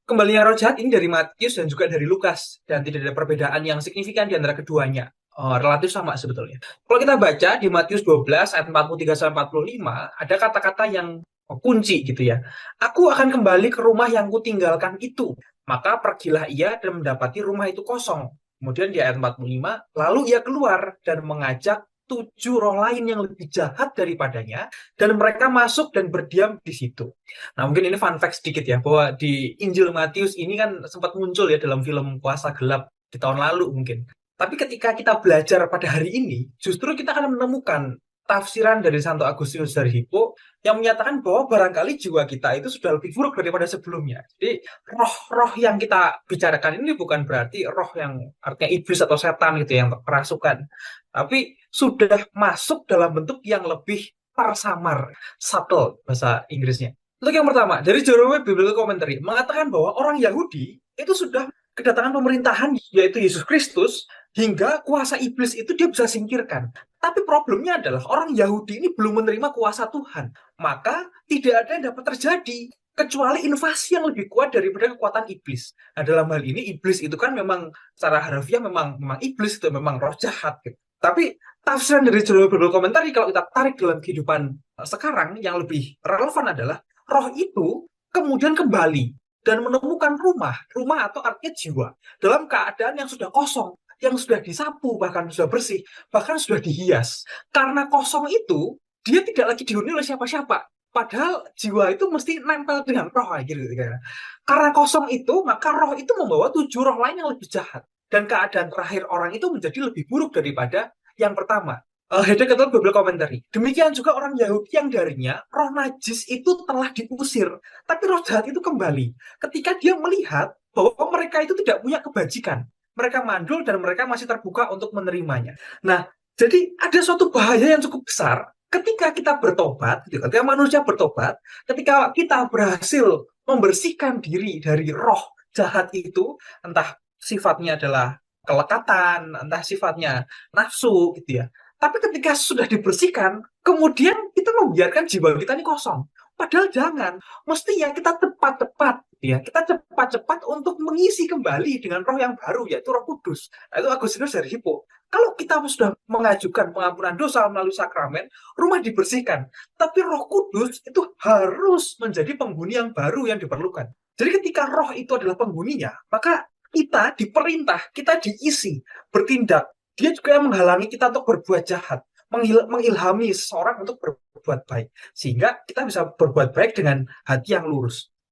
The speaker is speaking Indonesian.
Kembalinya roh jahat ini dari Matius dan juga dari Lukas, dan tidak ada perbedaan yang signifikan di antara keduanya. Relatif sama sebetulnya. Kalau kita baca di Matius 12 ayat 43 sampai 45, ada kata-kata yang kunci gitu ya. Aku akan kembali ke rumah yang kutinggalkan itu. Maka pergilah ia dan mendapati rumah itu kosong. Kemudian di ayat 45, lalu ia keluar dan mengajak tujuh roh lain yang lebih jahat daripadanya, dan mereka masuk dan berdiam di situ. Nah, mungkin ini fun fact sedikit ya, bahwa di Injil Matius ini kan sempat muncul ya dalam film Kuasa Gelap di tahun lalu mungkin. Tapi ketika kita belajar pada hari ini, justru kita akan menemukan tafsiran dari Santo Agustinus dari Hippo yang menyatakan bahwa barangkali jiwa kita itu sudah lebih buruk daripada sebelumnya. Jadi roh-roh yang kita bicarakan ini bukan berarti roh yang artinya iblis atau setan gitu yang kerasukan, tapi sudah masuk dalam bentuk yang lebih tersamar, subtle bahasa Inggrisnya. Untuk yang pertama, dari Jerome Biblical Commentary mengatakan bahwa orang Yahudi itu sudah kedatangan pemerintahan yaitu Yesus Kristus, hingga kuasa iblis itu dia bisa singkirkan. Tapi problemnya adalah orang Yahudi ini belum menerima kuasa Tuhan. Maka tidak ada yang dapat terjadi kecuali invasi yang lebih kuat daripada kekuatan iblis. Nah, dalam hal ini iblis itu kan memang secara harfiah memang iblis itu memang roh jahat gitu. Tapi tafsiran dari Jerome Biblical Commentary kalau kita tarik dalam kehidupan sekarang yang lebih relevan adalah roh itu kemudian kembali dan menemukan rumah atau artinya jiwa dalam keadaan yang sudah kosong, yang sudah disapu, bahkan sudah bersih, bahkan sudah dihias. Karena kosong itu, dia tidak lagi dihuni oleh siapa-siapa. Padahal jiwa itu mesti nempel dengan roh gitu. Karena kosong itu, maka roh itu membawa tujuh roh lain yang lebih jahat. Dan keadaan terakhir orang itu menjadi lebih buruk daripada yang pertama. Heidegger kata beberapa komentari. Demikian juga orang Yahudi yang darinya roh najis itu telah diusir, tapi roh jahat itu kembali ketika dia melihat bahwa mereka itu tidak punya kebajikan. Mereka mandul dan mereka masih terbuka untuk menerimanya. Nah, jadi ada suatu bahaya yang cukup besar ketika kita bertobat, ketika manusia bertobat, ketika kita berhasil membersihkan diri dari roh jahat itu, entah sifatnya adalah kelekatan, entah sifatnya nafsu gitu ya. Tapi ketika sudah dibersihkan, kemudian kita membiarkan jiwa kita ini kosong. Padahal jangan, mestinya kita tepat-tepat ya, kita cepat-cepat untuk mengisi kembali dengan roh yang baru yaitu Roh Kudus. Nah, itu Agustinus dari Hippo. Kalau kita sudah mengajukan pengampunan dosa melalui sakramen, rumah dibersihkan, tapi Roh Kudus itu harus menjadi penghuni yang baru yang diperlukan. Jadi ketika roh itu adalah penghuninya, maka kita diperintah, kita diisi bertindak. Dia juga yang menghalangi kita untuk berbuat jahat, mengilhami seseorang untuk berbuat baik, sehingga kita bisa berbuat baik dengan hati yang lurus.